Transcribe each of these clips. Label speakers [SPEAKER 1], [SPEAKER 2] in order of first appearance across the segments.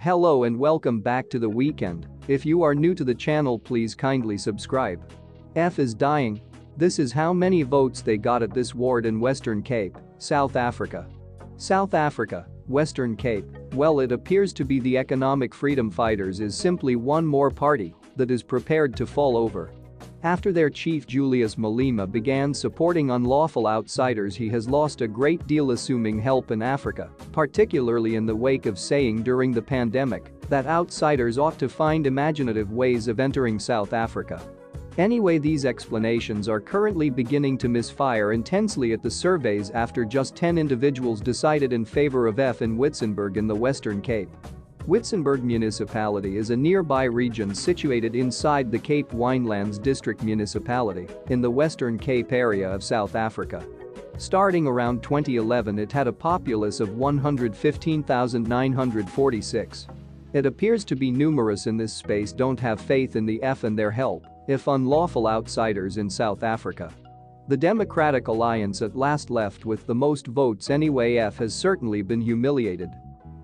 [SPEAKER 1] Hello and welcome back to the weekend. If you are new to the channel, please kindly subscribe. EFF is dying. This is how many votes they got at this ward in Western Cape, South Africa. South Africa, Western Cape. Well, it appears to be the Economic Freedom Fighters is simply one more party that is prepared to fall over. After their chief Julius Malema began supporting unlawful outsiders, he has lost a great deal, assuming help in Africa, particularly in the wake of saying during the pandemic that outsiders ought to find imaginative ways of entering South Africa. Anyway, these explanations are currently beginning to misfire intensely at the surveys after just 10 individuals decided in favor of EFF in Witzenberg in the Western Cape. Witzenberg municipality is a nearby region situated inside the Cape Winelands District municipality in the Western Cape area of South Africa. Starting around 2011, it had a populace of 115,946. It appears to be numerous in this space don't have faith in the EFF and their help if unlawful outsiders in South Africa. The Democratic Alliance at last left with the most votes anyway. EFF has certainly been humiliated.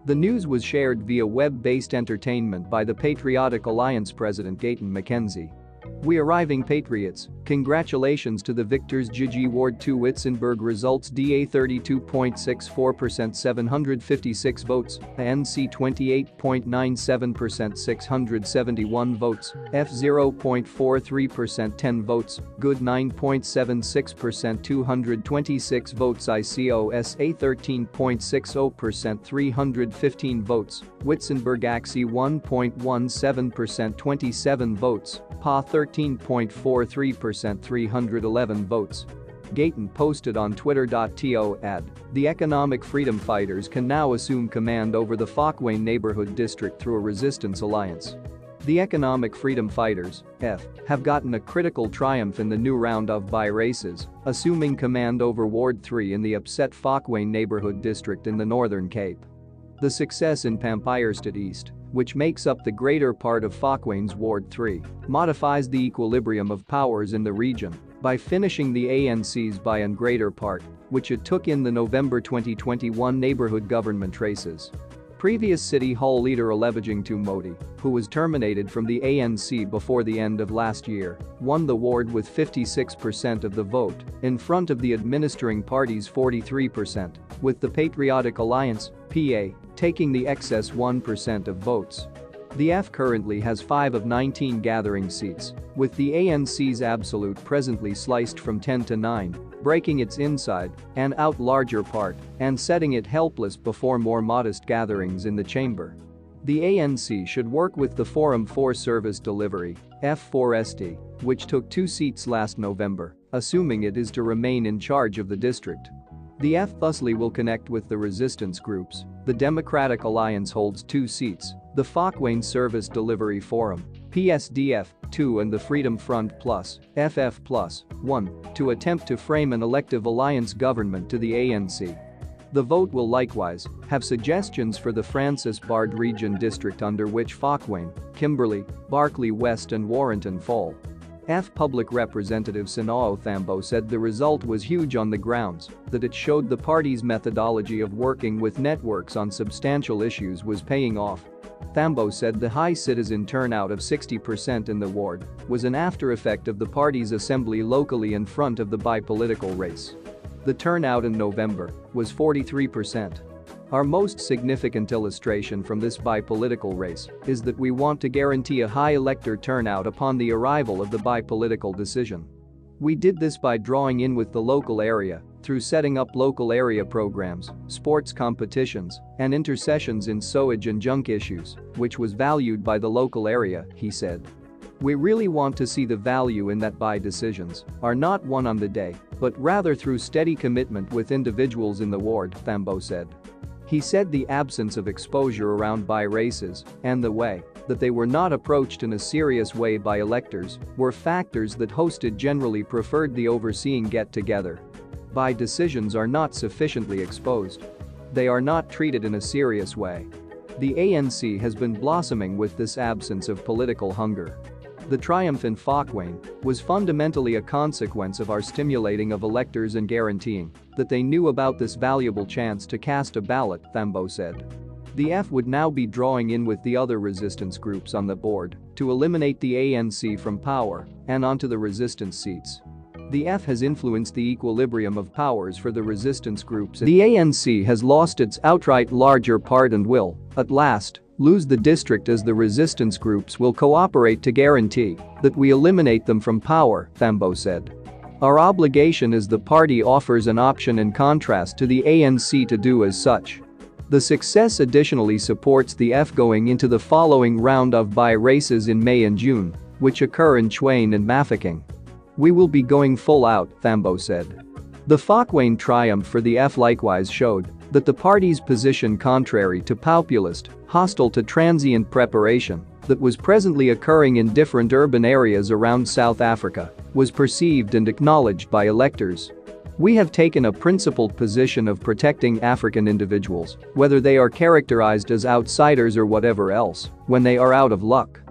[SPEAKER 1] The news was shared via web-based entertainment by the Patriotic Alliance president Gayton McKenzie. "We arriving patriots, congratulations to the victors. GG Ward 2 Witzenberg results: DA 32.64%, 756 votes, ANC 28.97%, 671 votes, F 0.43%, 10 votes, Good 9.76%, 226 votes, ICOSA 13.60%, 315 votes, Witzenberg AXI 1.17%, 27 votes, PA 13.43%, 311 votes." Gayton posted on Twitter.to add, "The Economic Freedom Fighters can now assume command over the Fokhwane neighborhood district through a resistance alliance. The Economic Freedom Fighters, EFF, have gotten a critical triumph in the new round of by-races, assuming command over Ward 3 in the upset Fokhwane neighborhood district in the Northern Cape. The success in Pampierstad East, which makes up the greater part of Fokhwane's Ward 3, modifies the equilibrium of powers in the region by finishing the ANC's by and greater part, which it took in the November 2021 neighborhood government races. Previous City Hall leader Olebajing Modi, who was terminated from the ANC before the end of last year, won the ward with 56% of the vote, in front of the administering party's 43%, with the Patriotic Alliance, PA, taking the excess 1% of votes. The EFF currently has 5 of 19 gathering seats, with the ANC's absolute presently sliced from 10 to 9, breaking its inside and out larger part and setting it helpless before more modest gatherings in the chamber. The ANC should work with the Forum for Service Delivery, F4SD, which took 2 seats last November, assuming it is to remain in charge of the district. The EFF thusly will connect with the resistance groups. The Democratic Alliance holds 2 seats, the Fokhwane Service Delivery Forum, PSDF, 2 and the Freedom Front Plus, FF Plus, 1, to attempt to frame an elective alliance government to the ANC. The vote will likewise have suggestions for the Francis Bard Region District, under which Fokhwane, Kimberley, Barkly West and Warrenton fall. EFF Public Representative Sanao Thambo said the result was huge on the grounds that it showed the party's methodology of working with networks on substantial issues was paying off. Thambo said the high citizen turnout of 60% in the ward was an after-effect of the party's assembly locally in front of the bipolitical race. The turnout in November was 43%. "Our most significant illustration from this bipolitical race is that we want to guarantee a high elector turnout upon the arrival of the bipolitical decision. We did this by drawing in with the local area through setting up local area programs, sports competitions, and intercessions in sewage and junk issues, which was valued by the local area," he said. "We really want to see the value in that by decisions are not won on the day, but rather through steady commitment with individuals in the ward," Thambo said. He said the absence of exposure around by-races and the way that they were not approached in a serious way by electors were factors that hosted generally preferred the overseeing get-together. By decisions are not sufficiently exposed. They are not treated in a serious way. The ANC has been blossoming with this absence of political hunger. The triumph in Fokhwane was fundamentally a consequence of our stimulating of electors and guaranteeing that they knew about this valuable chance to cast a ballot, Thambo said. The F would now be drawing in with the other resistance groups on the board to eliminate the ANC from power and onto the resistance seats. The F has influenced the equilibrium of powers for the resistance groups. The ANC has lost its outright larger part and will, at last, lose the district as the resistance groups will cooperate to guarantee that we eliminate them from power, Thambo said. Our obligation as the party offers an option in contrast to the ANC to do as such. The success additionally supports the F going into the following round of by-races in May and June, which occur in Chwain and Mafeking. We will be going full out, Thambo said. The Phokwane triumph for the F likewise showed that the party's position, contrary to populist, hostile to transient preparation that was presently occurring in different urban areas around South Africa, was perceived and acknowledged by electors. We have taken a principled position of protecting African individuals, whether they are characterized as outsiders or whatever else, when they are out of luck.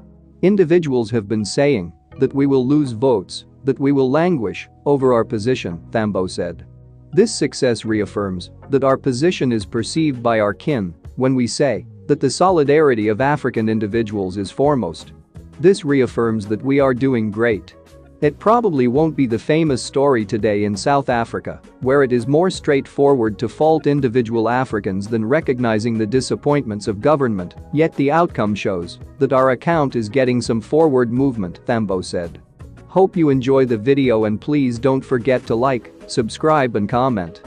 [SPEAKER 1] Individuals have been saying that we will lose votes, that we will languish over our position, Thambo said. This success reaffirms that our position is perceived by our kin when we say that the solidarity of African individuals is foremost. This reaffirms that we are doing great. It probably won't be the famous story today in South Africa, where it is more straightforward to fault individual Africans than recognizing the disappointments of government, yet the outcome shows that our account is getting some forward movement, Thambo said. Hope you enjoy the video and please don't forget to like, subscribe and comment.